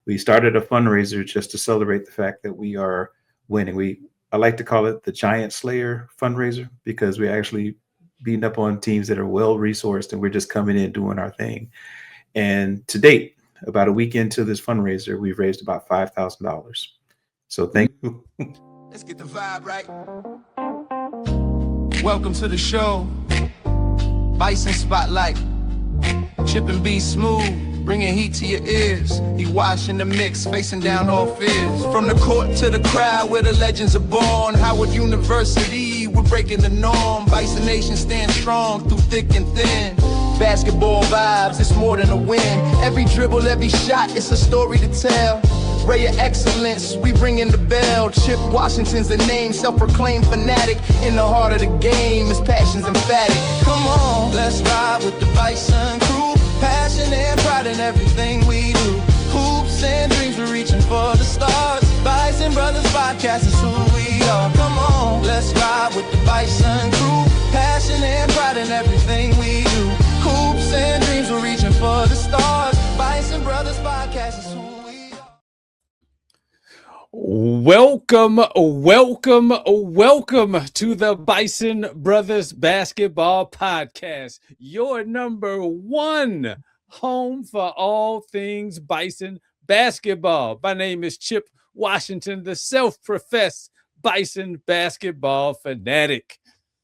we started a fundraiser just to celebrate the fact that we are winning. I like to call it the Giant Slayer fundraiser because we're actually beating up on teams that are well resourced and we're just coming in doing our thing. And to date, about a week into this fundraiser, we've raised about $5,000. So thank you. Let's get the vibe right. Welcome to the show. Bison Spotlight. Chip and B Smooth, bringing heat to your ears. He washing the mix, facing down all fears. From the court to the crowd where the legends are born. Howard University, we're breaking the norm. Bison Nation stands strong through thick and thin. Basketball vibes, it's more than a win. Every dribble, every shot, it's a story to tell. Ray of excellence, we ringing the bell. Chip Washington's the name, self-proclaimed fanatic. In the heart of the game, his passion's emphatic. Come on, let's ride with the Bison crew. Passion and pride in everything we do. Hoops and dreams, we're reaching for the stars. Bison Brothers Podcast is who we are. Come on, let's ride with the Bison crew. Passion and pride in everything we do. Hoops and dreams, we're reaching for the stars. Bison Brothers Podcast is who we are. Welcome to the Bison Brothers Basketball Podcast, your number one home for all things Bison basketball. My name is Chip Washington, the self-professed Bison basketball fanatic.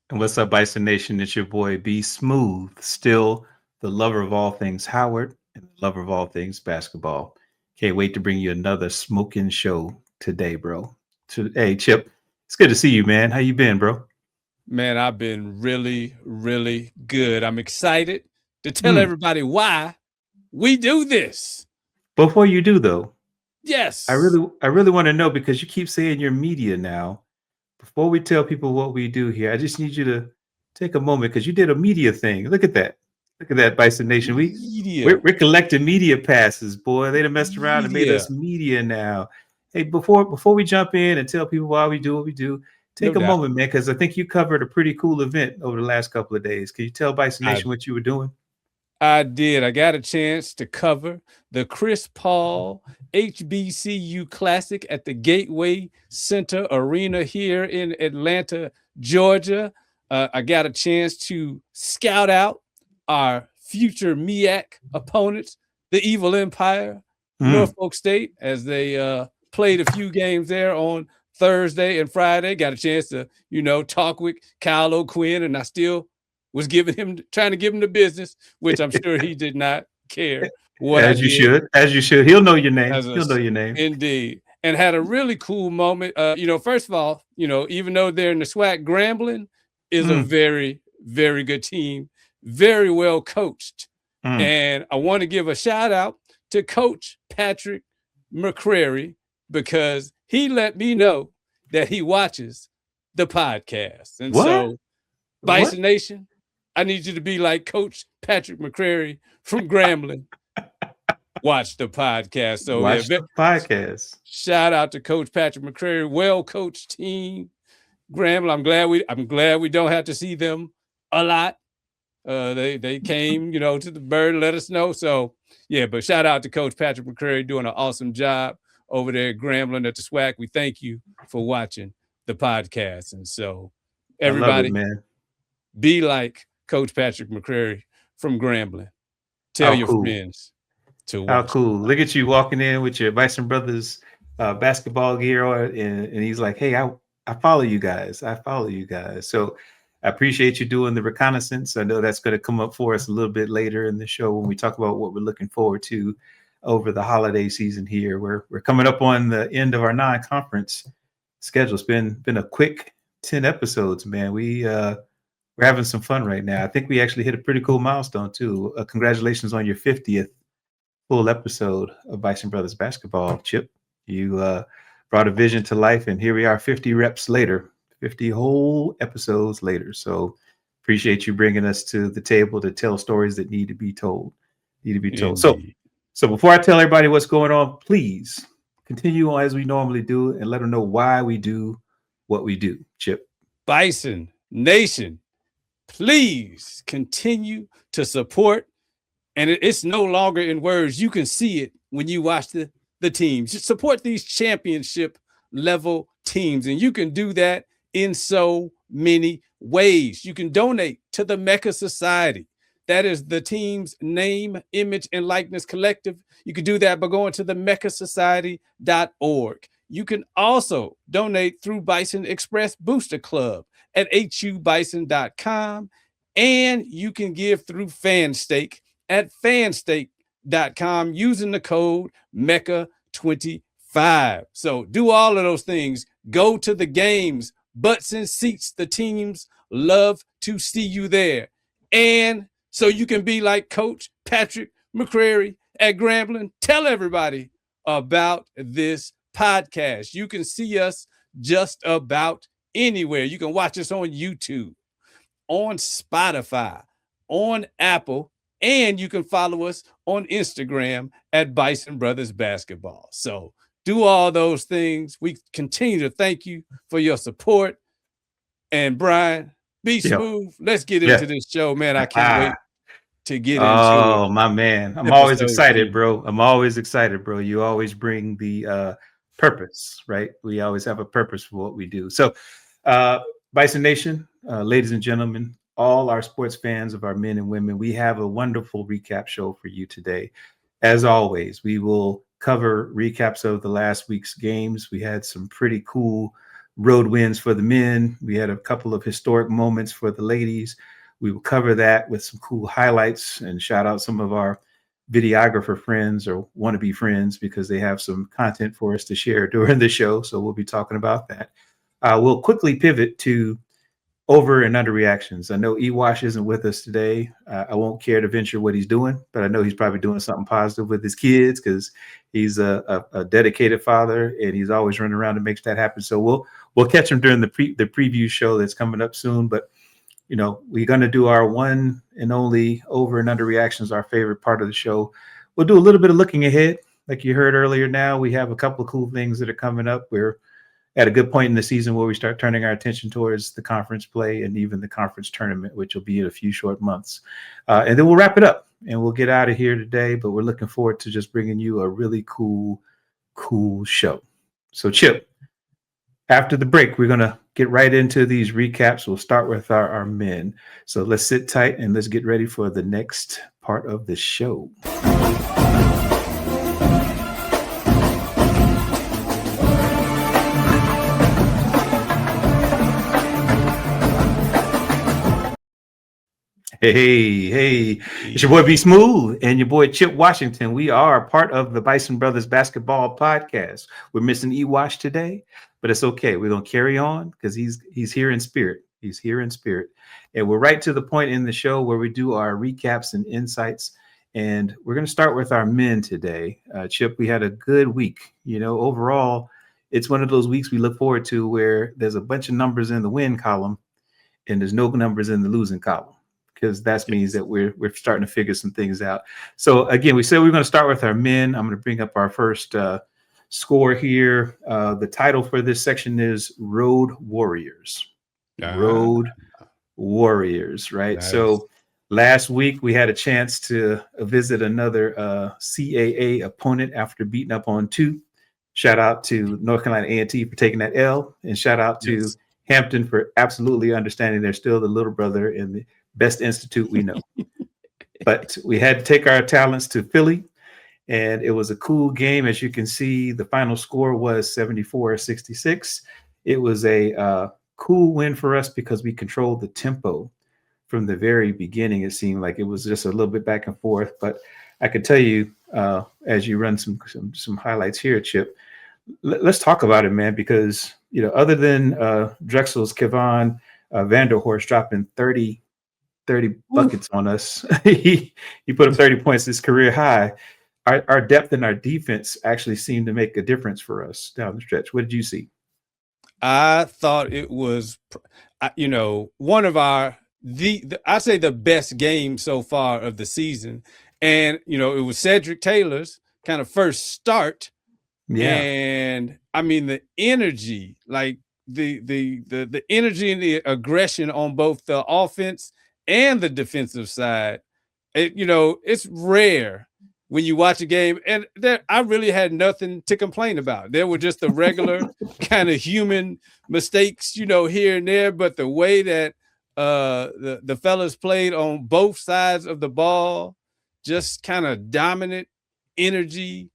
And what's up, Bison Nation? It's your boy B Smooth, still the lover of all things Howard and the lover of all things basketball. Can't wait to bring you another smoking show today, bro. Hey, Chip, it's good to see you, man. How you been, bro? Man, I've been really, really good. I'm excited to tell everybody why we do this. Before you do, though, yes, I really want to know, because you keep saying you're media now. Before we tell people what we do here, I just need you to take a moment, because you did a media thing. Look at that. Look at that, Bison Nation. We're collecting media passes, boy. They done messed around and made us media now. Hey, before we jump in and tell people why we do what we do, take a moment, man, because I think you covered a pretty cool event over the last couple of days. Can you tell Bison Nation what you were doing? I did. I got a chance to cover the Chris Paul HBCU Classic at the Gateway Center Arena here in Atlanta, Georgia. I got a chance to scout out our future MEAC opponents, the Evil Empire, Norfolk State, as they played a few games there on Thursday and Friday. Got a chance to, talk with Kyle O'Quinn, and I still was trying to give him the business, which I'm sure he did not care. As you should. He'll know your name. He'll know your name. Indeed. And had a really cool moment. First of all, even though they're in the SWAC, Grambling is a very, very good team, very well coached. And I want to give a shout out to Coach Patrick McCrary, because he let me know that he watches the podcast. And so, Bison Nation, I need you to be like Coach Patrick McCrary from Grambling. Watch the podcast. So watch the podcast. Shout out to Coach Patrick McCrary, well-coached team. Grambling, I'm glad we don't have to see them a lot. They came, to the bird and let us know. So yeah, but shout out to Coach Patrick McCrary doing an awesome job over there at Grambling at the SWAC. We thank you for watching the podcast. And so everybody, man, be like Coach Patrick McCrary from Grambling. Tell your friends to watch. How cool. Look at you walking in with your Bison Brothers basketball gear on, and he's like, hey, I follow you guys. So I appreciate you doing the reconnaissance. I know that's going to come up for us a little bit later in the show when we talk about what we're looking forward to over the holiday season here. We're coming up on the end of our non-conference schedule. It's been a quick 10 episodes, man. We're having some fun right now. I think we actually hit a pretty cool milestone too. Congratulations on your 50th full episode of Bison Brothers Basketball, Chip. You brought a vision to life, and here we are 50 reps later, 50 whole episodes later. So appreciate you bringing us to the table to tell stories that need to be told. So before I tell everybody what's going on, please continue on as we normally do and let them know why we do what we do, Chip. Bison Nation, please continue to support. And it's no longer in words. You can see it when you watch the the teams. Support these championship level teams. And you can do that in so many ways. You can donate to the MECA Society. That is the team's name, image, and likeness collective. You can do that by going to the mecasociety.org. You can also donate through Bison Express Booster Club at hubison.com. And you can give through FanStake at fanstake.com using the code MECA25. So do all of those things. Go to the games, butts and seats. The teams love to see you there. And so you can be like Coach Patrick McCrary at Grambling. Tell everybody about this podcast. You can see us just about anywhere. You can watch us on YouTube, on Spotify, on Apple, and you can follow us on Instagram at Bison Brothers Basketball. So do all those things. We continue to thank you for your support. And Brian, be smooth. Let's get into this show, man. I can't wait to get into it. Oh, my man. I'm always excited, bro. I'm always excited, bro. You always bring the purpose, right? We always have a purpose for what we do. So, Bison Nation, ladies and gentlemen, all our sports fans of our men and women, we have a wonderful recap show for you today. As always, we will cover recaps of the last week's games. We had some pretty cool road wins for the men. We had a couple of historic moments for the ladies. We will cover that with some cool highlights and shout out some of our videographer friends or wannabe friends because they have some content for us to share during the show. So we'll be talking about that. We'll quickly pivot to over and under reactions. I know Ewash isn't with us today. I won't care to venture what he's doing, but I know he's probably doing something positive with his kids because he's a dedicated father and he's always running around to make that happen. So we'll catch him during the preview show that's coming up soon. But you know, we're going to do our one and only over and under reactions, our favorite part of the show. We'll do a little bit of looking ahead. Like you heard earlier now, we have a couple of cool things that are coming up. We're at a good point in the season where we start turning our attention towards the conference play and even the conference tournament, which will be in a few short months. And then we'll wrap it up and we'll get out of here today. But we're looking forward to just bringing you a really cool show. So Chip, after the break, we're going to get right into these recaps. We'll start with our men. So let's sit tight and let's get ready for the next part of the show. Hey, it's your boy B Smooth and your boy Chip Washington. We are part of the Bison Brothers Basketball Podcast. We're missing Ewash today, but it's okay. We're going to carry on because he's here in spirit. He's here in spirit. And we're right to the point in the show where we do our recaps and insights. And we're going to start with our men today. Chip, we had a good week. You know, overall, it's one of those weeks we look forward to where there's a bunch of numbers in the win column and there's no numbers in the losing column, because that means that we're starting to figure some things out. So again, we said we're going to start with our men. I'm going to bring up our first score here. The title for this section is Road Warriors. Road Warriors, right? Nice. So last week we had a chance to visit another CAA opponent after beating up on 2. Shout out to North Carolina A&T for taking that L, and shout out to Hampton for absolutely understanding they're still the little brother in the best institute we know. But we had to take our talents to Philly, and it was a cool game. As you can see, the final score was 74-66. It was a cool win for us because we controlled the tempo from the very beginning. It seemed like it was just a little bit back and forth, but I could tell you as you run some highlights here, Chip, let's talk about it, man, because you know, other than Drexel's Kevon Vanderhorst dropping 30 buckets on us. he put up 30 points, his career high. Our depth and our defense actually seemed to make a difference for us down the stretch. What did you see? I thought it was, you know, one of our I'd say the best game so far of the season. And you know, it was Cedric Taylor's kind of first start. Yeah. And I mean the energy, like the energy and the aggression on both the offense and the defensive side. You know, it's rare when you watch a game, and there I really had nothing to complain about. There were just the regular kind of human mistakes, you know, here and there, but the way that the fellas played on both sides of the ball, just kind of dominant energy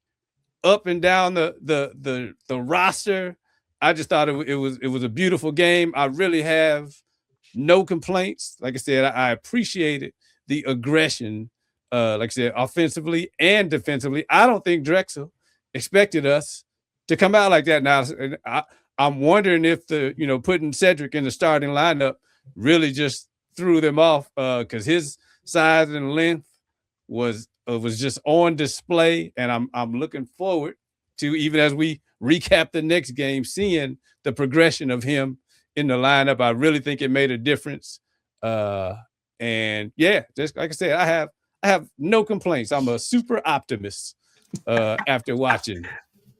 up and down the roster. I just thought it was a beautiful game. I really have no complaints. Like I said, I appreciated the aggression, like I said, offensively and defensively. I don't think Drexel expected us to come out like that. Now, I'm wondering if putting Cedric in the starting lineup really just threw them off, because his size and length was just on display, and I'm looking forward to, even as we recap the next game, seeing the progression of him in the lineup. I really think it made a difference. And yeah, just like I said, I have no complaints. I'm a super optimist after watching.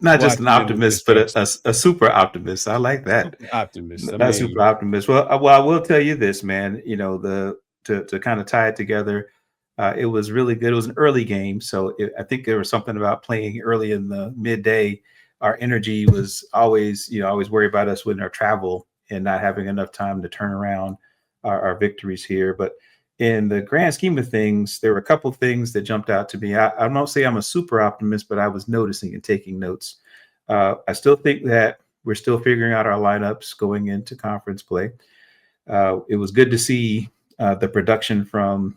Not just an optimist, but a super optimist. I like that. Super optimist. Not super optimist. Well, I will tell you this, man. You know, to kind of tie it together, it was really good. It was an early game, so I think there was something about playing early in the midday. Our energy was always worry about us with our travel and not having enough time to turn around our victories here. But in the grand scheme of things, there were a couple of things that jumped out to me. I don't say I'm a super optimist, but I was noticing and taking notes. I still think that we're still figuring out our lineups going into conference play. It was good to see the production from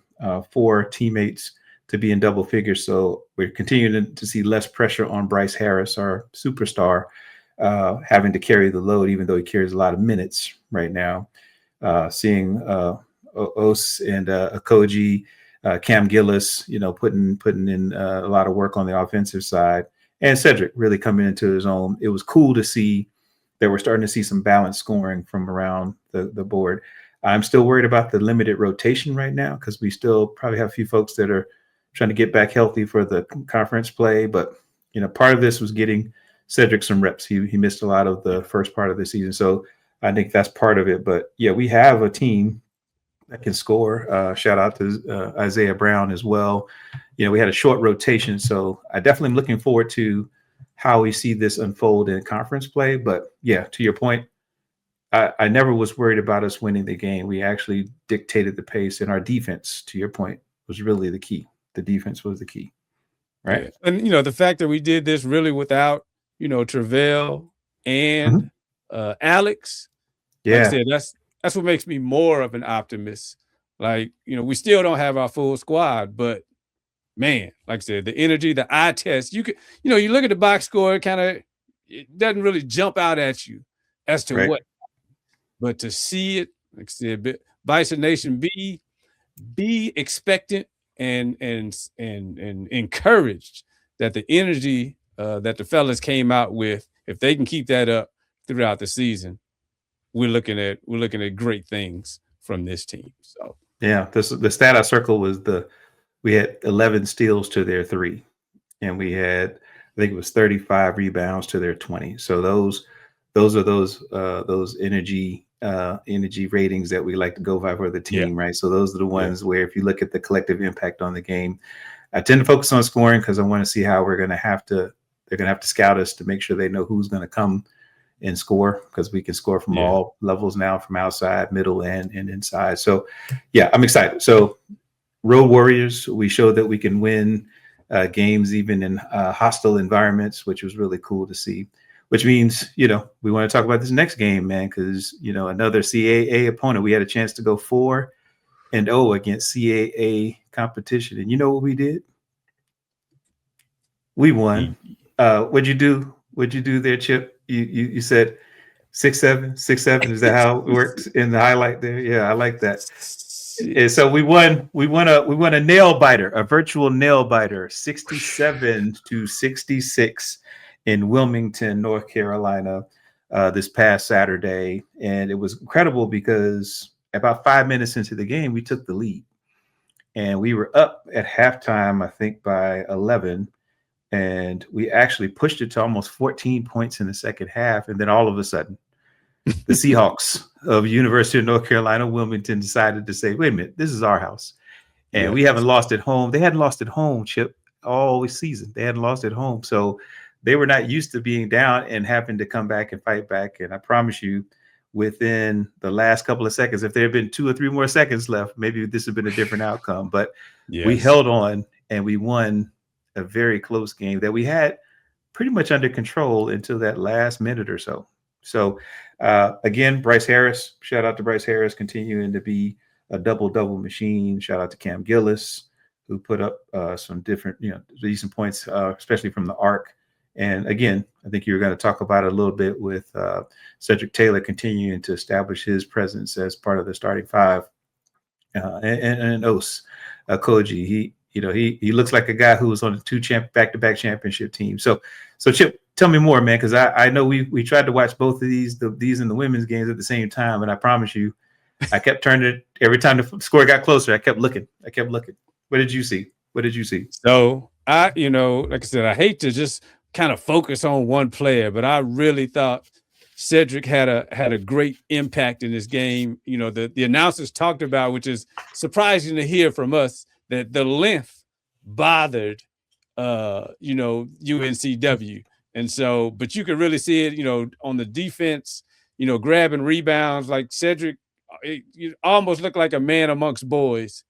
4 teammates to be in double figures. So we're continuing to see less pressure on Bryce Harris, our superstar, having to carry the load, even though he carries a lot of minutes right now. Seeing Os and Akoji, Cam Gillis, putting in a lot of work on the offensive side, and Cedric really coming into his own. It was cool to see that we're starting to see some balanced scoring from around the board. I'm still worried about the limited rotation right now, because we still probably have a few folks that are trying to get back healthy for the conference play. But, part of this was getting Cedric some reps. He missed a lot of the first part of the season. So I think that's part of it. But yeah, we have a team that can score. Shout out to Isaiah Brown as well. We had a short rotation. So I definitely am looking forward to how we see this unfold in conference play. But yeah, to your point, I never was worried about us winning the game. We actually dictated the pace, and our defense, to your point, was really the key. The defense was the key, right? Yeah. And the fact that we did this really without Travell and Alex. Yeah, like I said, that's what makes me more of an optimist. Like, we still don't have our full squad, but man, like I said, the energy, the eye test, you could, you look at the box score, it doesn't really jump out at you as to what. But to see it, like I said, Bison Nation, be expectant and encouraged that the energy that the fellas came out with, if they can keep that up throughout the season, we're looking at great things from this team. So yeah, the stat I circled was we had 11 steals to their 3, and we had, I think it was 35 rebounds to their 20. So those are those energy ratings that we like to go by for the team, right? So those are the ones where, if you look at the collective impact on the game, I tend to focus on scoring because I want to see how they're going to have to scout us to make sure they know who's going to come and score, because we can score from all levels now, from outside, middle, and inside. So yeah, I'm excited. So Road Warriors, we showed that we can win games even in hostile environments, which was really cool to see. Which means, we want to talk about this next game, man, because, another CAA opponent. We had a chance to go 4-0 against CAA competition. And you know what we did? We won. What'd you do? What'd you do there, Chip? You said 6-7, 6-7. Is that how it works in the highlight there? Yeah, I like that. And so we won a nail biter, a virtual nail biter, 67-66. In Wilmington, North Carolina, this past Saturday. And it was incredible because about 5 minutes into the game, we took the lead. And we were up at halftime, I think, by 11. And we actually pushed it to almost 14 points in the second half. And then all of a sudden, the Seahawks of University of North Carolina, Wilmington, decided to say, wait a minute, this is our house. And we haven't lost at home. They hadn't lost at home, Chip, all season. They hadn't lost at home. So they were not used to being down and having to come back and fight back. And I promise you, within the last couple of seconds, if there had been 2 or 3 more seconds left, maybe this would have been a different outcome. But we held on and we won a very close game that we had pretty much under control until that last minute or so. So again, Bryce Harris, shout out to Bryce Harris, continuing to be a double machine. Shout out to Cam Gillis, who put up some different, decent points, especially from the arc. And again, I think you were going to talk about it a little bit with Cedric Taylor continuing to establish his presence as part of the starting five. And Os Koji, he looks like a guy who was on the 2 back-to-back championship teams. So Chip, tell me more, man, because I know we tried to watch both of these and the women's games at the same time, and I promise you, I kept turning it every time the score got closer. I kept looking. What did you see? So like I said, I hate to just kind of focus on one player, but I really thought Cedric had a great impact in this game. The announcers talked about, which is surprising to hear from us, that the length bothered UNCW. And so, but you could really see it, on the defense, grabbing rebounds. Like Cedric, it almost looked like a man amongst boys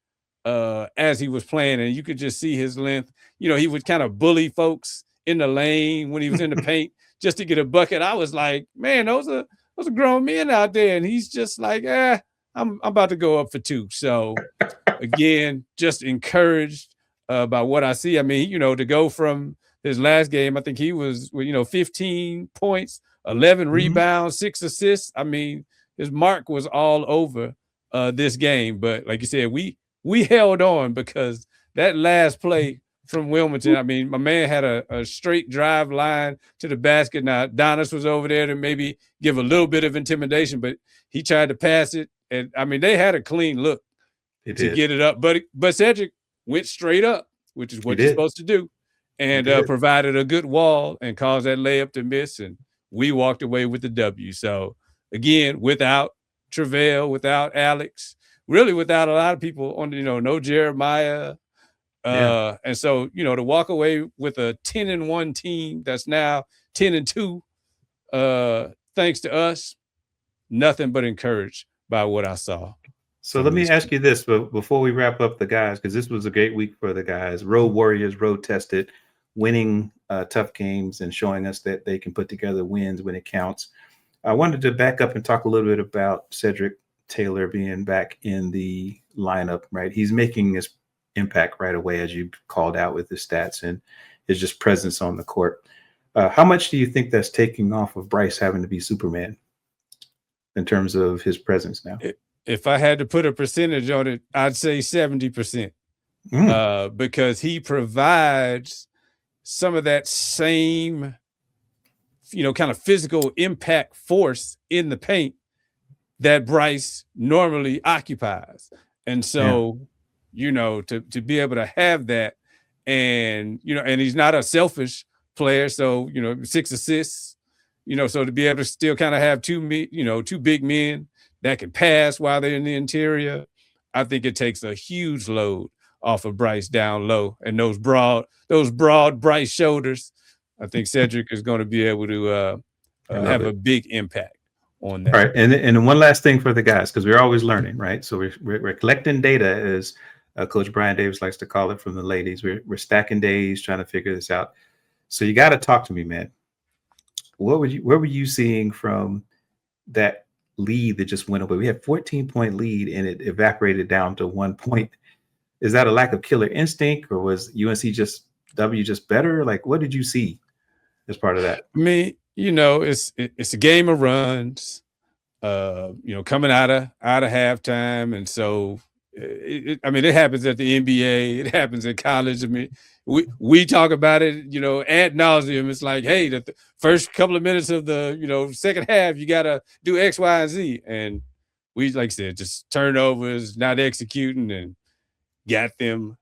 as he was playing, and you could just see his length. He would kind of bully folks in the lane when he was in the paint just to get a bucket. I was like, man, those are grown men out there, and he's just like, I'm about to go up for 2. So again, just encouraged by what I see. I mean, to go from his last game, I think he was 15 points, 11 rebounds, 6 assists. I mean, his mark was all over this game. But like you said, we held on because that last play from Wilmington, I mean, my man had a straight drive line to the basket. Now, Donis was over there to maybe give a little bit of intimidation, but he tried to pass it. And, I mean, they had a clean look to get it up. But Cedric went straight up, which is what you're supposed to do, and provided a good wall and caused that layup to miss, and we walked away with the W. So, again, without Travell, without Alex, really without a lot of people on, no Jeremiah. And so, to walk away with a 10-1 team that's now 10-2, thanks to us, nothing but encouraged by what I saw. So let me ask you this before we wrap up the guys, because this was a great week for the guys. Road warriors, road tested, winning tough games and showing us that they can put together wins when it counts. I wanted to back up and talk a little bit about Cedric Taylor being back in the lineup, right? He's making his impact right away, as you called out with his stats and his just presence on the court. How much do you think that's taking off of Bryce having to be Superman in terms of his presence now? If I had to put a percentage on it, I'd say 70%, because he provides some of that same, kind of physical impact force in the paint that Bryce normally occupies. And so, to be able to have that, and, and he's not a selfish player. So, 6 assists, so to be able to still kind of have 2 big men that can pass while they're in the interior, I think it takes a huge load off of Bryce down low, and those broad Bryce shoulders. I think Cedric is going to be able to have a big impact on that. All right, and one last thing for the guys, because we're always learning, right? So we're collecting data, as Coach Brian Davis likes to call it, from the ladies. We're stacking days trying to figure this out. So you got to talk to me, man. Where were you seeing from that lead that just went away? We had 14-point lead and it evaporated down to 1 point. Is that a lack of killer instinct, or was UNC just better? Like, what did you see as part of that? I mean, it's a game of runs, coming out of halftime. And so, it happens at the NBA. It happens in college. I mean, we talk about it, ad nauseum. It's like, hey, the first couple of minutes of the, second half, you got to do X, Y, and Z. And we, like I said, just turnovers, not executing, and got them,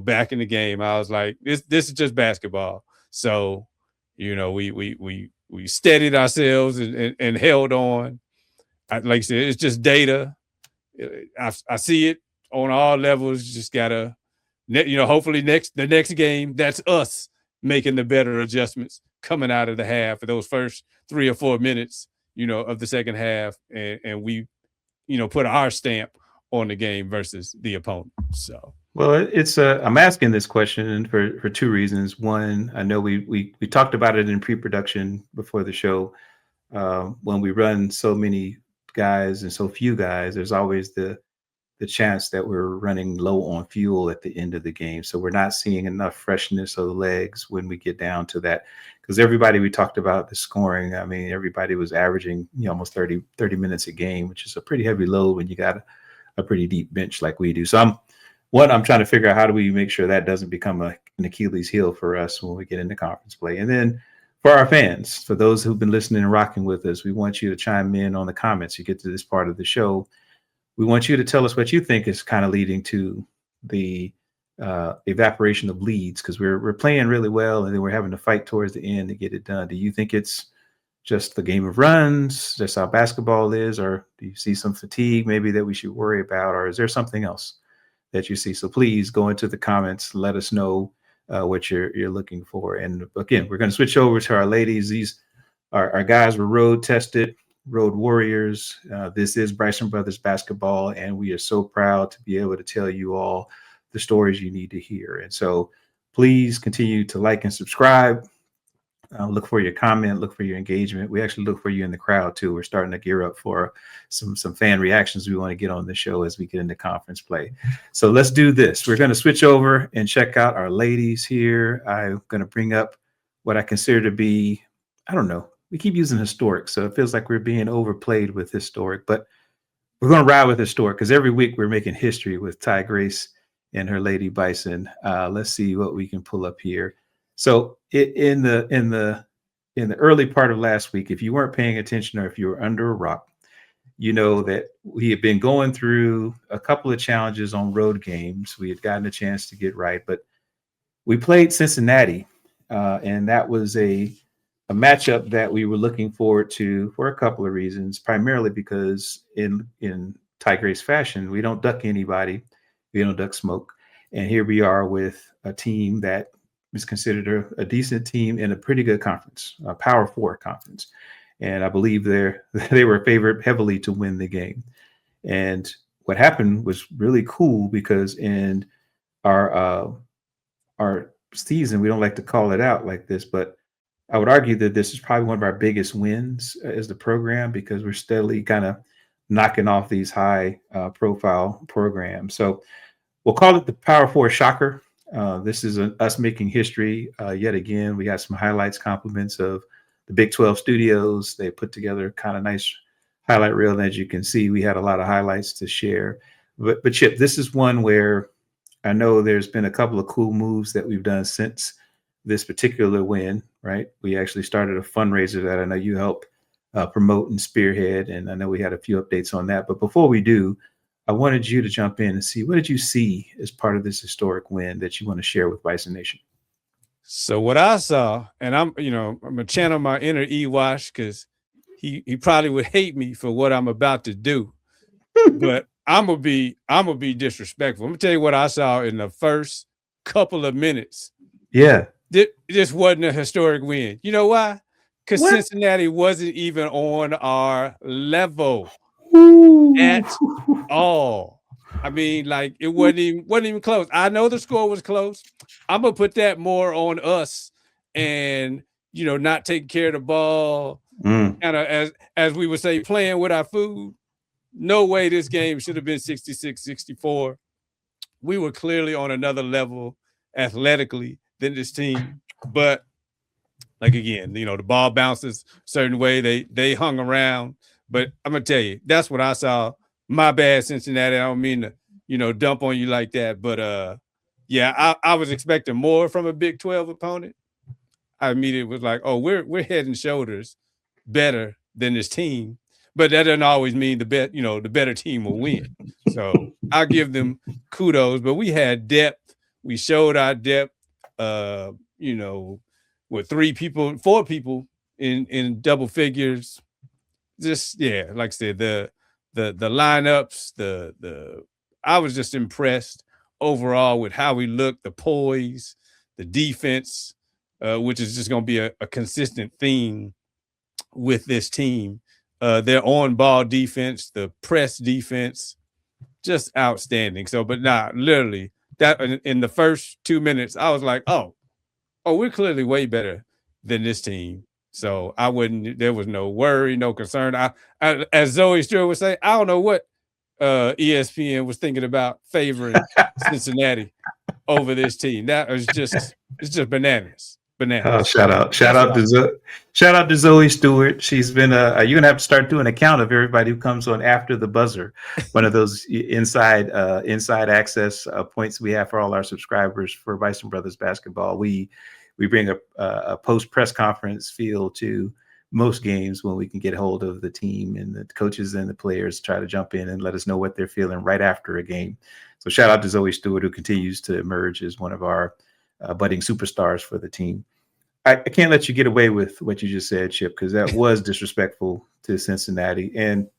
back in the game. I was like, this is just basketball. So, we steadied ourselves and held on. Like I said, it's just data. I see it on all levels. You just gotta hopefully the next game, that's us making the better adjustments coming out of the half for those first 3 or 4 minutes, of the second half, and we, put our stamp on the game versus the opponent. So, well, I'm asking this question for two reasons. One, I know we talked about it in pre-production before the show. When we run so many guys and so few guys, there's always the chance that we're running low on fuel at the end of the game. So we're not seeing enough freshness of the legs when we get down to that. Because everybody we talked about the scoring, I mean, everybody was averaging almost 30 minutes a game, which is a pretty heavy load when you got a pretty deep bench like we do. So I'm trying to figure out how do we make sure that doesn't become an Achilles heel for us when we get into conference play. And then for our fans, for those who've been listening and rocking with us, we want you to chime in on the comments. You get to this part of the show. We want you to tell us what you think is kind of leading to the evaporation of leads, because we're playing really well and then we're having to fight towards the end to get it done. Do you think it's just the game of runs, just how basketball is, or do you see some fatigue maybe that we should worry about, or is there something else that you see? So please go into the comments, let us know what you're looking for. And again, we're going to switch over to our ladies. These our guys were road tested, road warriors. This is Bryson Brothers basketball, and we are so proud to be able to tell you all the stories you need to hear. And so please continue to like and subscribe. Look for your comment, look for your engagement. We actually look for you in the crowd too. We're starting to gear up for some fan reactions we want to get on the show as we get into conference play. So let's do this. We're going to switch over and check out our ladies here. I'm going to bring up what I consider to be, I don't know, we keep using historic, so it feels like we're being overplayed with historic, but we're going to ride with historic because every week we're making history with Ty Grace and her lady Bison. Let's see what we can pull up here. So in the early part of last week, if you weren't paying attention or if you were under a rock, you know that we had been going through a couple of challenges on road games. We had gotten a chance to get right, but we played Cincinnati, and that was a matchup that we were looking forward to for a couple of reasons, primarily because in Ty Grace fashion, we don't duck anybody, we don't duck smoke. And here we are with a team that is considered a decent team in a pretty good conference, a Power 4 conference. And I believe they were favored heavily to win the game. And what happened was really cool because in our season, we don't like to call it out like this, but I would argue that this is probably one of our biggest wins as the program because we're steadily kind of knocking off these high profile programs. So we'll call it the Power 4 shocker. This is us making history yet again. We got some highlights, compliments of the Big 12 studios. They put together kind of nice highlight reel. And as you can see, we had a lot of highlights to share. But Chip, this is one where I know there's been a couple of cool moves that we've done since this particular win, right? We actually started a fundraiser that I know you helped promote and spearhead, and I know we had a few updates on that. But before we do, I wanted you to jump in and see, what did you see as part of this historic win that you want to share with Bison Nation? So what I saw, and I'm gonna channel my inner E-Wash because he probably would hate me for what I'm about to do, but I'm gonna be disrespectful. I'm gonna tell you what I saw in the first couple of minutes. Yeah. This wasn't a historic win. You know why? Because Cincinnati wasn't even on our level at all. I mean, like it wasn't even close. I know the score was close. I'm gonna put that more on us and not taking care of the ball, kind of as we would say, playing with our food. No way this game should have been 66-64. We were clearly on another level athletically than this team, but like again, the ball bounces a certain way. They hung around, but I'm gonna tell you, that's what I saw. My bad, Cincinnati. I don't mean to, dump on you like that, but yeah, I was expecting more from a Big 12 opponent. I immediately was like, oh, we're head and shoulders better than this team, but that doesn't always mean the better team will win. So I'll give them kudos, but we had depth. We showed our depth. With 4 people in double figures. Just like I said, the lineups, I was just impressed overall with how we look, the poise, the defense, which is just going to be a consistent theme with this team. Their on-ball defense, the press defense, just outstanding. So, but literally that in the first 2 minutes, I was like, oh, we're clearly way better than this team. So there was no worry, no concern. I as Zoe Stewart would say, I don't know what ESPN was thinking about favoring Cincinnati over this team. It's just bananas. Oh, shout out to Zoe Stewart. She's been you're gonna have to start doing a count of everybody who comes on after the buzzer. One of those inside access points we have for all our subscribers for Bison Brothers basketball. We bring a post press conference feel to most games when we can get hold of the team, and the coaches and the players try to jump in and let us know what they're feeling right after a game. So shout out to Zoe Stewart, who continues to emerge as one of our budding superstars for the team. I can't let you get away with what you just said, Chip, because that was disrespectful to Cincinnati. And,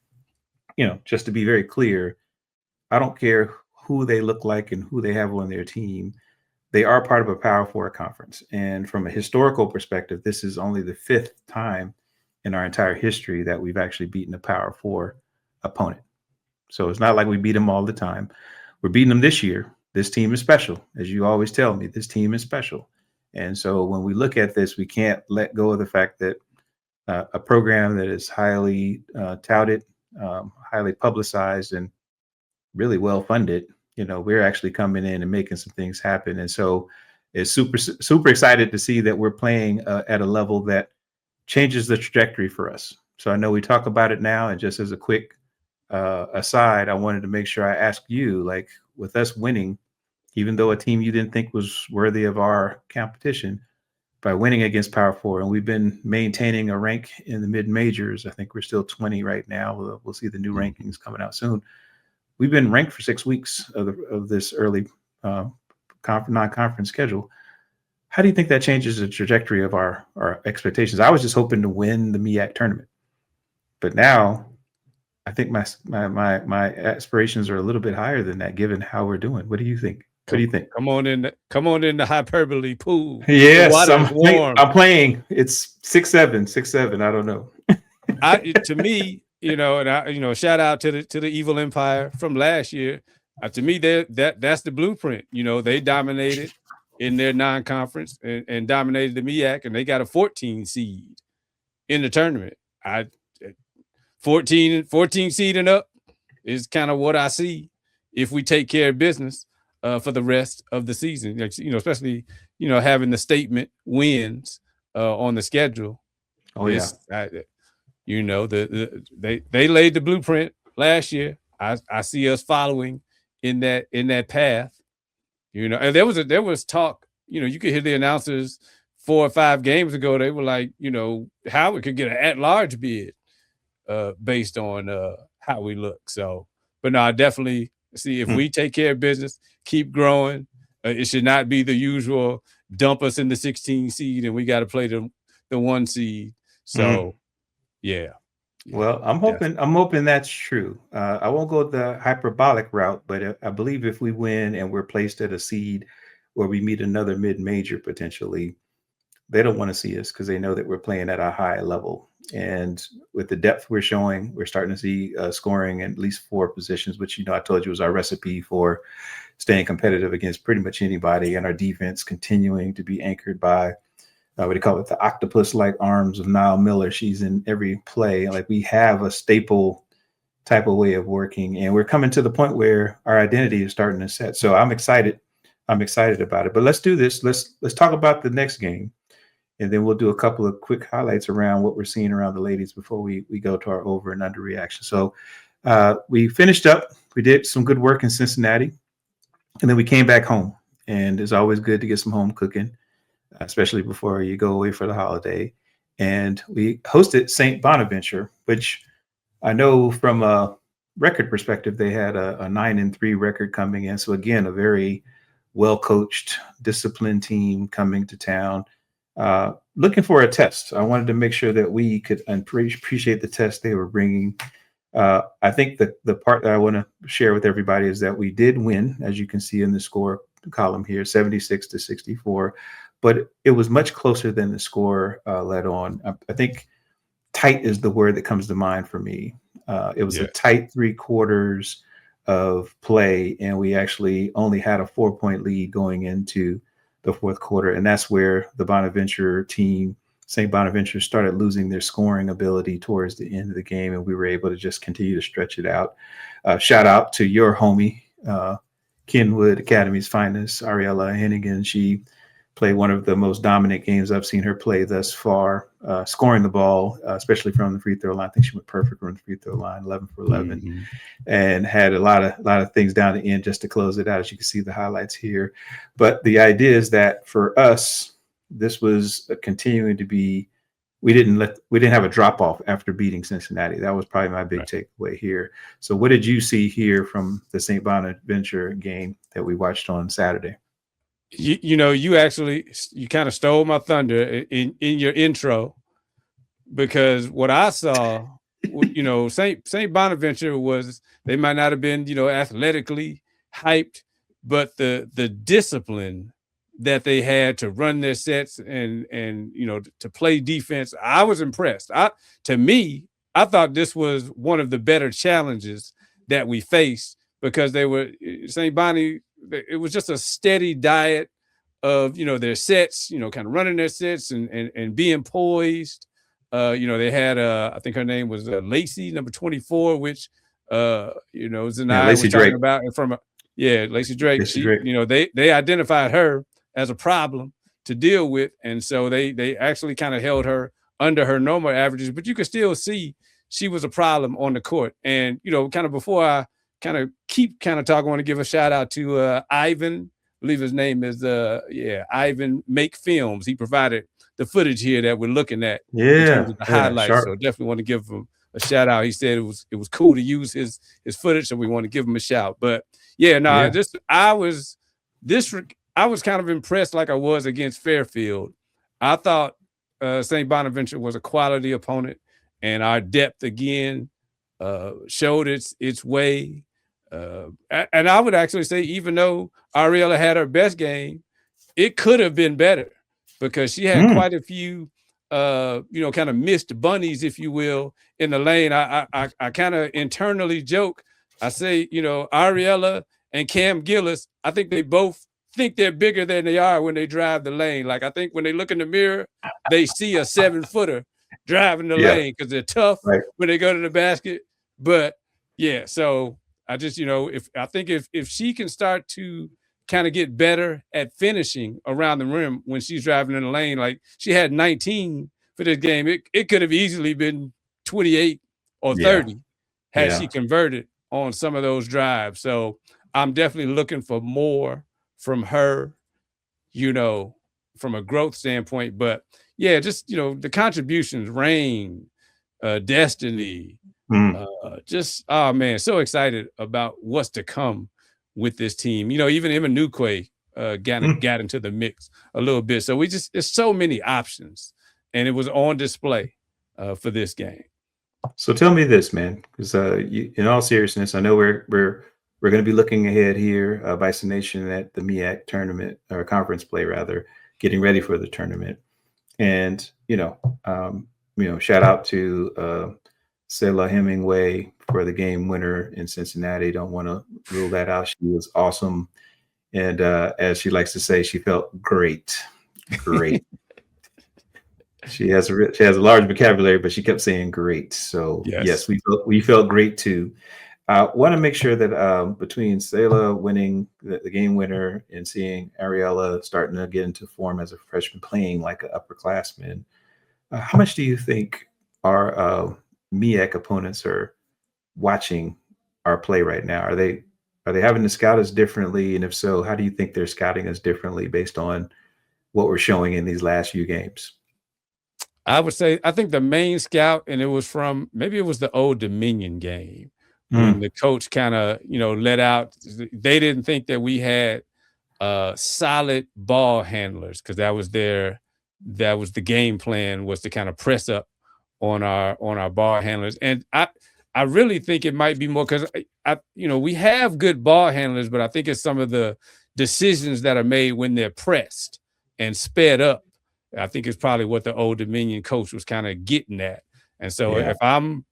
just to be very clear, I don't care who they look like and who they have on their team. They are part of a Power Four conference. And from a historical perspective, this is only the 5th time in our entire history that we've actually beaten a Power Four opponent. So it's not like we beat them all the time. We're beating them this year. This team is special. As you always tell me, this team is special. And so when we look at this, we can't let go of the fact that a program that is highly touted, highly publicized, and really well funded, we're actually coming in and making some things happen. And so it's super excited to see that we're playing at a level that changes the trajectory for us. So I know we talk about it now, and just as a quick aside, I wanted to make sure I ask you, like, with us winning, even though a team you didn't think was worthy of our competition, by winning against Power Four, and we've been maintaining a rank in the mid-majors. I think we're still 20 right now. We'll see the new rankings coming out soon. We've been ranked for 6 weeks of this early non-conference schedule. How do you think that changes the trajectory of our expectations? I was just hoping to win the MEAC tournament, but now I think my aspirations are a little bit higher than that, given how we're doing. What do you think? What do you think? Come on in the hyperbole pool. Yes, I'm playing. It's 6'7". I don't know. To me, shout out to the Evil Empire from last year. To me, that's the blueprint. They dominated in their non-conference and dominated the MEAC, and they got a 14 seed in the tournament. 14 seed and up is kind of what I see if we take care of business for the rest of the season. Especially having the statement wins on the schedule. Oh yeah. They laid the blueprint last year. I see us following in that path. And there was talk. You could hear the announcers 4 or 5 games ago. They were like, Howard could get an at-large bid based on how we look. So, but no, I definitely see if we take care of business, keep growing. It should not be the usual dump us in the 16 seed and we got to play the 1 seed. So. Yeah. Well, I'm hoping that's true. I won't go the hyperbolic route, but I believe if we win and we're placed at a seed where we meet another mid-major potentially, they don't want to see us because they know that we're playing at a high level. And with the depth we're showing, we're starting to see scoring in at least 4 positions, which, I told you was our recipe for staying competitive against pretty much anybody, and our defense continuing to be anchored by what do you call it? The octopus-like arms of Nile Miller. She's in every play. Like, we have a staple type of way of working, and we're coming to the point where our identity is starting to set. So I'm excited. I'm excited about it. But let's do this. Let's talk about the next game, and then we'll do a couple of quick highlights around what we're seeing around the ladies before we go to our over and under reaction. So we finished up. We did some good work in Cincinnati, and then we came back home. And it's always good to get some home cooking, especially before you go away for the holiday. And we hosted St. Bonaventure, which I know from a record perspective, they had a 9-3 record coming in. So again, a very well-coached, disciplined team coming to town, looking for a test. I wanted to make sure that we could appreciate the test they were bringing. I think the part that I want to share with everybody is that we did win, as you can see in the score column here, 76-64, but it was much closer than the score led on. I think tight is the word that comes to mind for me. It was a tight 3/4 of play, and we actually only had a 4-point lead going into the fourth quarter, and that's where the Bonaventure team, St. Bonaventure, started losing their scoring ability towards the end of the game, and we were able to just continue to stretch it out. Shout out to your homie, Kenwood Academy's finest, Ariella Henigan. She played one of the most dominant games I've seen her play thus far, scoring the ball, especially from the free throw line. I think she went perfect from the free throw line, 11 for 11, and had a lot of things down the end just to close it out, as you can see the highlights here. But the idea is that for us, this was continuing to be, we didn't have a drop off after beating Cincinnati. That was probably my big takeaway here. So what did you see here from the St. Bonaventure game that we watched on Saturday? You kind of stole my thunder in your intro, because what I saw, St. Bonaventure was, they might not have been, athletically hyped, but the discipline that they had to run their sets and to play defense, I was impressed. To me, I thought this was one of the better challenges that we faced, because they were St. Bonnie. It was just a steady diet of their sets, kind of running their sets and being poised. They had I think her name was Lacey, number 24, which Zenniah was talking about from Lacey Drake. They identified her as a problem to deal with, and so they actually kind of held her under her normal averages, but you could still see she was a problem on the court. And kind of before I kind of keep talking, I want to give a shout out to Ivan. I believe his name is Ivan Make Films. He provided the footage here that we're looking at in terms of the highlights. Sharp. So definitely want to give him a shout out. He said it was cool to use his footage, so we want to give him a shout. But I was kind of impressed, like I was against Fairfield. I thought St. Bonaventure was a quality opponent, and our depth again showed its way. And I would actually say, even though Ariella had her best game, it could have been better, because she had quite a few, kind of missed bunnies, if you will, in the lane. I kind of internally joke. I say, Ariella and Cam Gillis, I think they both think they're bigger than they are when they drive the lane. Like, I think when they look in the mirror, they see a 7-footer driving the lane, because they're tough when they go to the basket. But so I just, if she can start to kind of get better at finishing around the rim when she's driving in the lane, like she had 19 for this game, it could have easily been 28 or 30 had she converted on some of those drives. So I'm definitely looking for more from her, from a growth standpoint. But just, the contributions, Rain, Destiny, so excited about what's to come with this team. Even Nukwe got into the mix a little bit. So there's so many options, and it was on display for this game. So tell me this, man, because in all seriousness, I know we're going to be looking ahead here, Bison Nation, at the MEAC tournament, or conference play rather, getting ready for the tournament. And shout out to Ariella Hemingway for the game winner in Cincinnati. Don't want to rule that out. She was awesome. And as she likes to say, she felt great. She has a large vocabulary, but she kept saying great. So yes, we felt great too. I want to make sure that between Ariella winning the game winner and seeing Ariella starting to get into form as a freshman, playing like an upperclassman, how much do you think our MEAC opponents are watching our play right now? Are they having to scout us differently? And if so, how do you think they're scouting us differently based on what we're showing in these last few games? I would say, I think the main scout, and it was the Old Dominion game, when the coach kind of, let out, they didn't think that we had solid ball handlers, because that was the game plan, was to kind of press up on our ball handlers. And I really think it might be more because we have good ball handlers, but I think it's some of the decisions that are made when they're pressed and sped up. I think it's probably what the Old Dominion coach was kind of getting at. And so if I'm,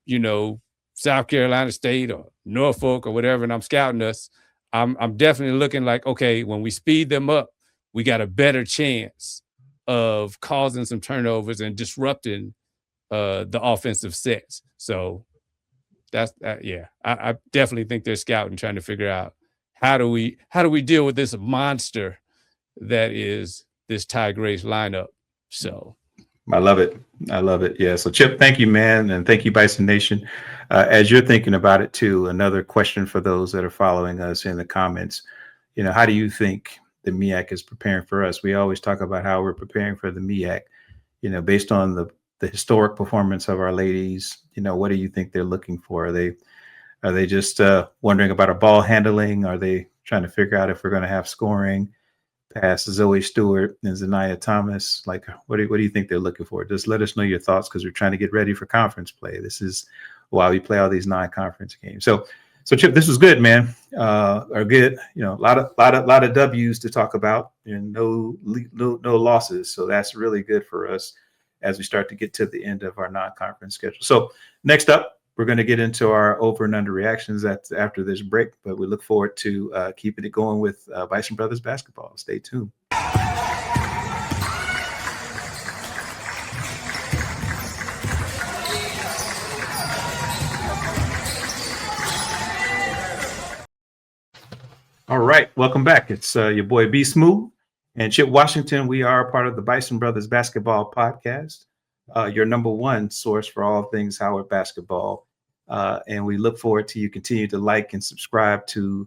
South Carolina State or Norfolk or whatever, and I'm scouting us, I'm definitely looking like, okay, when we speed them up, we got a better chance of causing some turnovers and disrupting the offensive sets. So that's I definitely think they're scouting, trying to figure out how do we deal with this monster that is this Tigers lineup. So I love it. I love it. Yeah. So Chip, thank you, man. And thank you, Bison Nation. As you're thinking about it too, another question for those that are following us in the comments, how do you think the MEAC is preparing for us? We always talk about how we're preparing for the MEAC, based on the historic performance of our ladies. What do you think they're looking for? Are they just wondering about our ball handling? Are they trying to figure out if we're going to have scoring past Zoe Stewart and Zenniah Thomas? Like, what do you think they're looking for? Just let us know your thoughts, because we're trying to get ready for conference play. This is why we play all these non-conference games. So Chip, this was good, man. Or good, a lot of W's to talk about, and no losses. So that's really good for us as we start to get to the end of our non-conference schedule. So next up, we're going to get into our over and under reactions after this break, but we look forward to keeping it going with Bison Brothers basketball. Stay tuned. All right, welcome back. It's your boy B Smooth and Chip Washington. We are a part of the Bison Brothers basketball podcast, your number one source for all things Howard basketball. And we look forward to you continue to like and subscribe to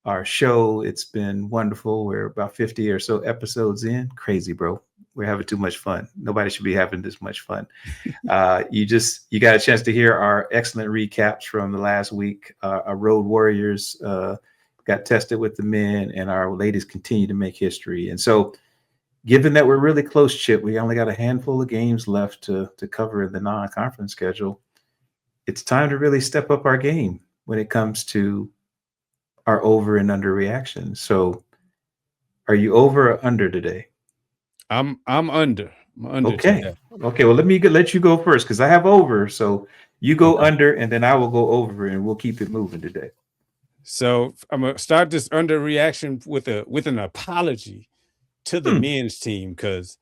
our show. It's been wonderful. We're about 50 or so episodes in. Crazy, bro. We're having too much fun. Nobody should be having this much fun. You got a chance to hear our excellent recaps from the last week. Our Road Warriors got tested with the men, and our ladies continue to make history. And so, given that we're really close, Chip, we only got a handful of games left to cover in the non-conference schedule. It's time to really step up our game when it comes to our over and under reactions. So are you over or under today? I'm under. Okay. Today. Okay. Well, let you go first, because I have over. So you go under, and then I will go over, and we'll keep it moving today. So I'm gonna start this under reaction with an apology to the men's team, because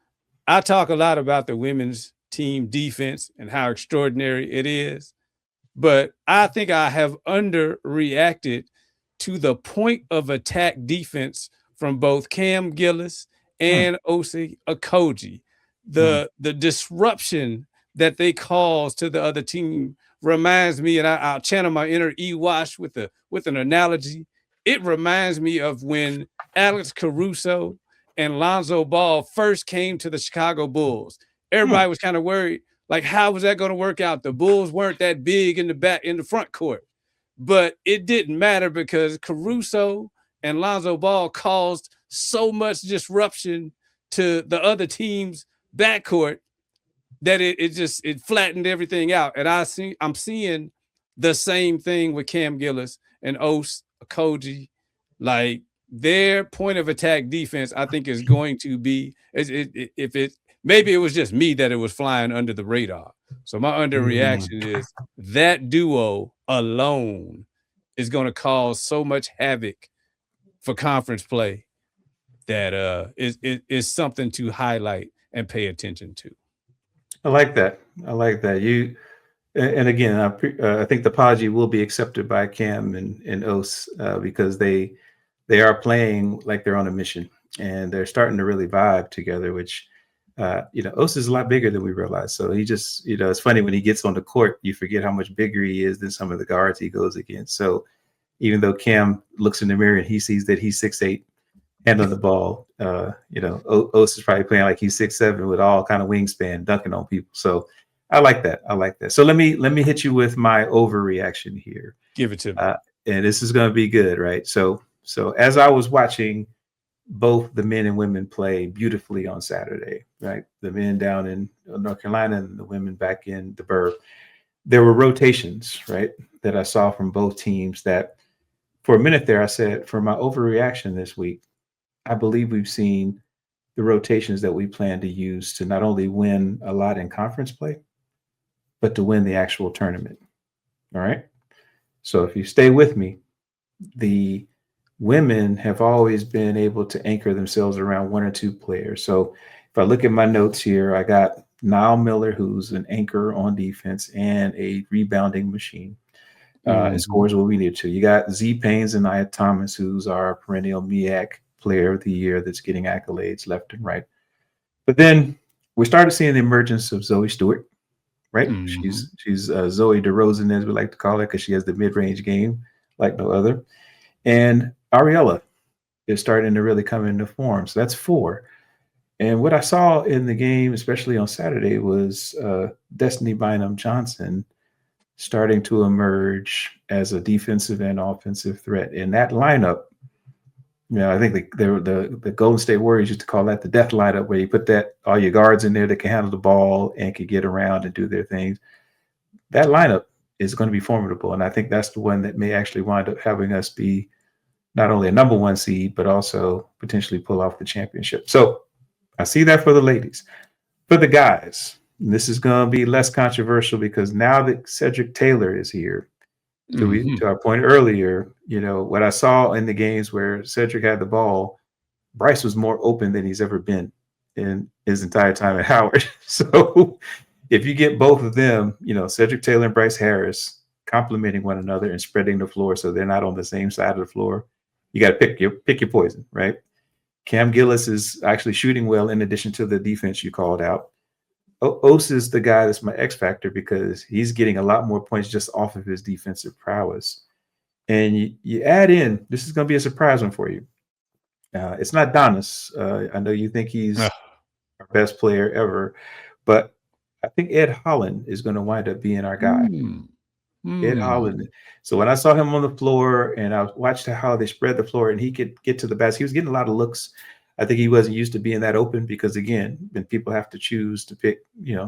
I talk a lot about the women's team defense and how extraordinary it is. But I think I have underreacted to the point of attack defense from both Cam Gillis and Osi Okoji. The disruption that they cause to the other team reminds me, and I'll channel my inner E-Wash with an analogy. It reminds me of when Alex Caruso and Lonzo Ball first came to the Chicago Bulls. Everybody was kind of worried. Like, how was that going to work out? The Bulls weren't that big in the front court, but it didn't matter because Caruso and Lonzo Ball caused so much disruption to the other team's backcourt that it flattened everything out. And I'm seeing the same thing with Cam Gillis and Okoji. Like, their point of attack defense, I think, is going to be maybe it was just me that it was flying under the radar. So my underreaction is that duo alone is going to cause so much havoc for conference play that is something to highlight and pay attention to. I like that. And again, I think the apology will be accepted by Cam and Os because they are playing like they're on a mission, and they're starting to really vibe together, which Os is a lot bigger than we realize. So he just, it's funny when he gets on the court, you forget how much bigger he is than some of the guards he goes against. So even though Cam looks in the mirror and he sees that he's 6'8", handling the ball, Os is probably playing like he's 6'7" with all kind of wingspan, dunking on people. So I like that. So let me hit you with my overreaction here. Give it to me. And this is going to be good, right? So as I was watching both the men and women play beautifully on Saturday, right? The men down in North Carolina and the women back in the burb. there were rotations, right, that I saw from both teams that for a minute there, I said, for my overreaction this week, I believe we've seen the rotations that we plan to use to not only win a lot in conference play, but to win the actual tournament. All right. So if you stay with me, the women have always been able to anchor themselves around one or two players. So if I look at my notes here, I got Nile Miller, who's an anchor on defense and a rebounding machine. And scores what we need to. You got Z Paynes and Zenniah Thomas, who's our perennial MEAC player of the year that's getting accolades left and right. But then we started seeing the emergence of Zoe Stewart, right? She's Zoe DeRozan, as we like to call her, because she has the mid-range game like no other. And Ariella is starting to really come into form. So that's 4. And what I saw in the game, especially on Saturday, was Destiny Bynum Johnson starting to emerge as a defensive and offensive threat. In that lineup, I think the Golden State Warriors used to call that the death lineup, where you put all your guards in there that can handle the ball and can get around and do their things. That lineup is going to be formidable. And I think that's the one that may actually wind up having us be not only a number 1 seed, but also potentially pull off the championship. So I see that for the ladies. For the guys, this is going to be less controversial because now that Cedric Taylor is here, to our point earlier, what I saw in the games where Cedric had the ball, Bryce was more open than he's ever been in his entire time at Howard. So if you get both of them, Cedric Taylor and Bryce Harris complementing one another and spreading the floor so they're not on the same side of the floor, you got to pick your poison, right? Cam Gillis is actually shooting well in addition to the defense you called out. Ose is the guy that's my X factor because he's getting a lot more points just off of his defensive prowess. And you add in, this is going to be a surprise one for you. It's not Donis. I know you think he's our best player ever, but I think Ed Holland is going to wind up being our guy. Ed Holland. So when I saw him on the floor and I watched how they spread the floor and he could get to the basket, he was getting a lot of looks. I think he wasn't used to being that open because, again, when people have to choose to pick,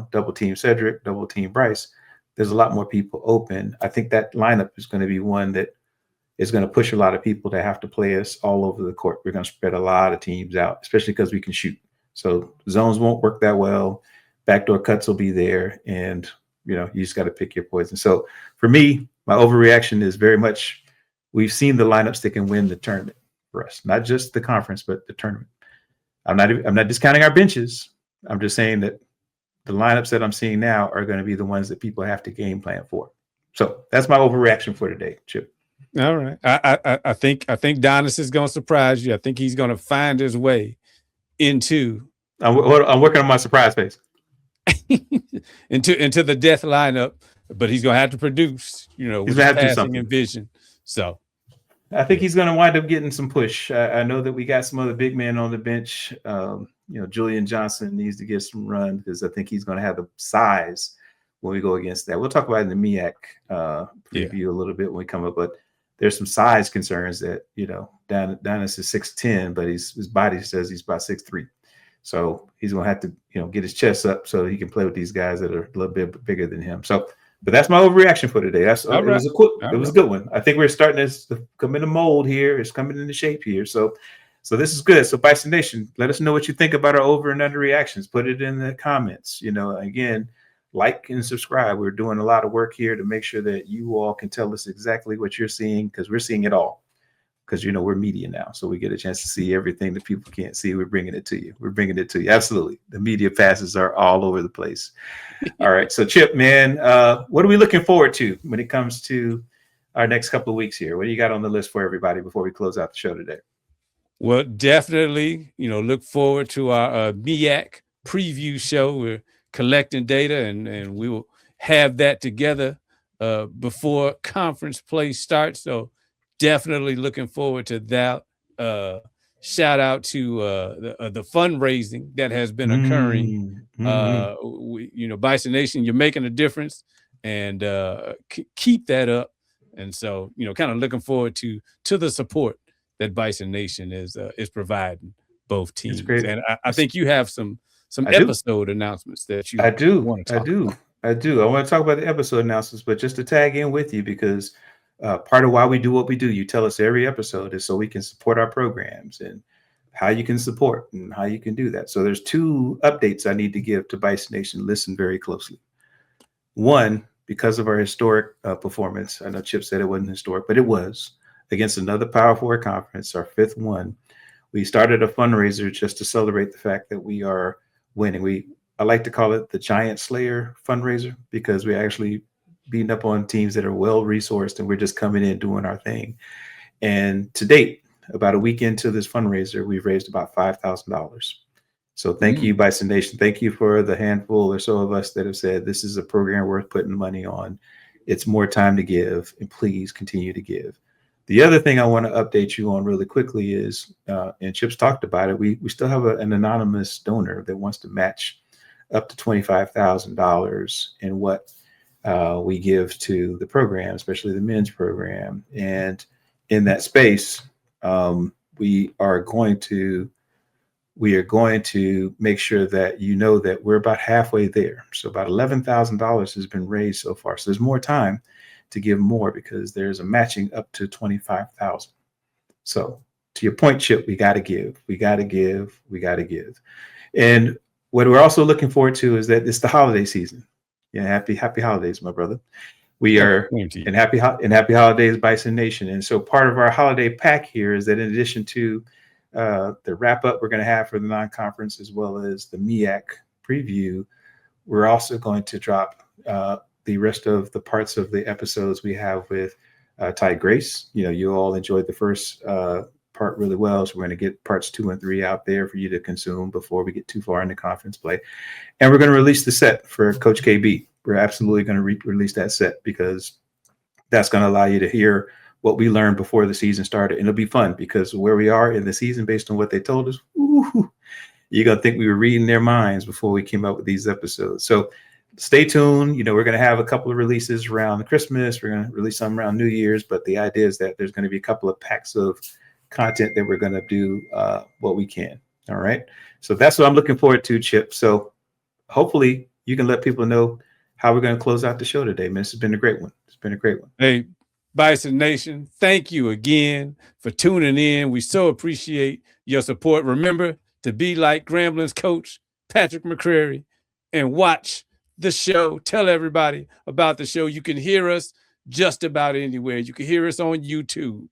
double team Cedric, double team Bryce, there's a lot more people open. I think that lineup is going to be one that is going to push a lot of people to have to play us all over the court. We're going to spread a lot of teams out, especially because we can shoot. So zones won't work that well. Backdoor cuts will be there. And, you just got to pick your poison. So for me, my overreaction is very much we've seen the lineups that can win the tournament for us, not just the conference, but the tournament. I'm not discounting our benches. I'm just saying that the lineups that I'm seeing now are going to be the ones that people have to game plan for. So that's my overreaction for today, Chip. All right. I think Donis is going to surprise you. I think he's going to find his way into. I'm working on my surprise face. into the death lineup, but he's going to have to produce. He's going to have to do something and vision. So. I think he's going to wind up getting some push. I know that we got some other big men on the bench. Julian Johnson needs to get some run because I think he's going to have the size when we go against that. We'll talk about it in the MEAC preview a little bit when we come up, but there's some size concerns that, Donis is 6'10", but his body says he's about 6'3". So he's going to have to, get his chest up so he can play with these guys that are a little bit bigger than him. So, but that's my overreaction for today. It was a good one. I think we're starting to come in the mold here. It's coming into shape here. So this is good. So Bison Nation, let us know what you think about our over and under reactions. Put it in the comments. Again, like and subscribe. We're doing a lot of work here to make sure that you all can tell us exactly what you're seeing because we're seeing it all. Because we're media now, so we get a chance to see everything that people can't see. We're bringing it to you. Absolutely. The media passes are all over the place. All right. So Chip, man, what are we looking forward to when it comes to our next couple of weeks here? What do you got on the list for everybody before we close out the show today? Well, definitely, look forward to our MEAC preview show. We're collecting data and we will have that together before conference play starts. So definitely looking forward to that. Shout out to the fundraising that has been occurring. Bison Nation, you're making a difference, and keep that up. And so, kind of looking forward to the support that Bison Nation is providing both teams. And I think you have some episode announcements that you. I do. I do. I want to talk about the episode announcements, but just to tag in with you because part of why we do what we do, you tell us every episode is so we can support our programs and how you can support and how you can do that. So there's two updates I need to give to Bison Nation. Listen very closely. One, because of our historic performance, I know Chip said it wasn't historic, but it was against another Power Four conference, our fifth one. We started a fundraiser just to celebrate the fact that we are winning. I like to call it the Giant Slayer fundraiser because we actually beating up on teams that are well resourced and we're just coming in doing our thing. And to date, about a week into this fundraiser, we've raised about $5,000. So thank you, Bison Nation. Thank you for the handful or so of us that have said this is a program worth putting money on. It's more time to give, and please continue to give. The other thing I want to update you on really quickly is, and Chip's talked about it, we still have an anonymous donor that wants to match up to $25,000 in what we give to the program, especially the men's program. And in that space, we are going to make sure that you know that we're about halfway there. So about $11,000 has been raised so far. So there's more time to give more because there's a matching up to $25,000. So to your point, Chip, we got to give. And what we're also looking forward to is that it's the holiday season. Yeah, happy holidays, my brother. We are in happy holidays, Bison Nation. And so part of our holiday pack here is that in addition to the wrap up we're going to have for the non-conference as well as the MEAC preview, we're also going to drop the rest of the parts of the episodes we have with Ty Grace. You know, you all enjoyed the first part really well, so we're going to get parts 2 and 3 out there for you to consume before we get too far into conference play. And we're going to release the set for Coach KB. We're absolutely going to release that set because that's going to allow you to hear what we learned before the season started. And it'll be fun because where we are in the season based on what they told us, you're going to think we were reading their minds before we came up with these episodes. So stay tuned. You know, we're going to have a couple of releases around Christmas. We're going to release some around New Year's, but the idea is that there's going to be a couple of packs of content that we're going to do what we can. All right. So that's what I'm looking forward to, Chip. So hopefully you can let people know how we're going to close out the show today, man. This has been a great one. It's been a great one. Hey, Bison Nation, thank you again for tuning in. We so appreciate your support. Remember to be like Grambling's coach, Patrick McCrary, and watch the show. Tell everybody about the show. You can hear us just about anywhere. You can hear us on YouTube,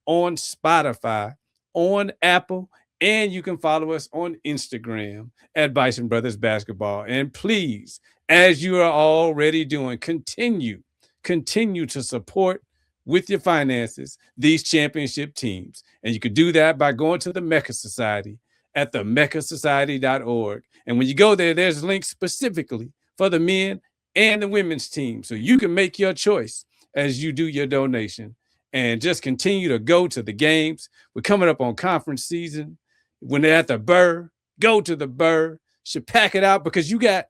on Spotify, on Apple, and you can follow us on Instagram at Bison Brothers Basketball. And please, as you are already doing, continue to support with your finances these championship teams. And you can do that by going to the MECA Society at themecasociety.org. And when you go there, there's links specifically for the men and the women's team. So you can make your choice as you do your donation and just continue to go to the games. We're coming up on conference season. When they're at the Burr, go to the Burr. Should pack it out because you got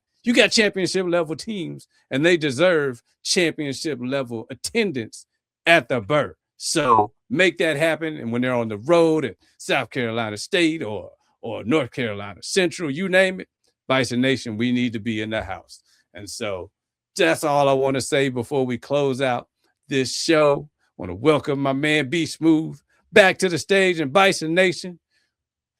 championship level teams and they deserve championship level attendance at the Burr. So make that happen. And when they're on the road at South Carolina State or North Carolina Central, you name it, Bison Nation, we need to be in the house. And so that's all I want to say before we close out this show. I want to welcome my man B Smooth back to the stage. And Bison Nation,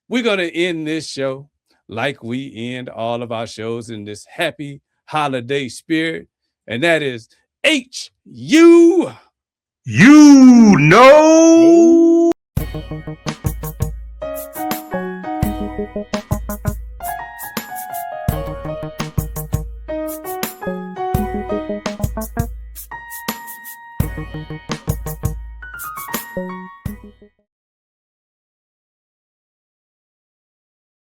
we're going to end this show like we end all of our shows in this happy holiday spirit. And that is HU. You know.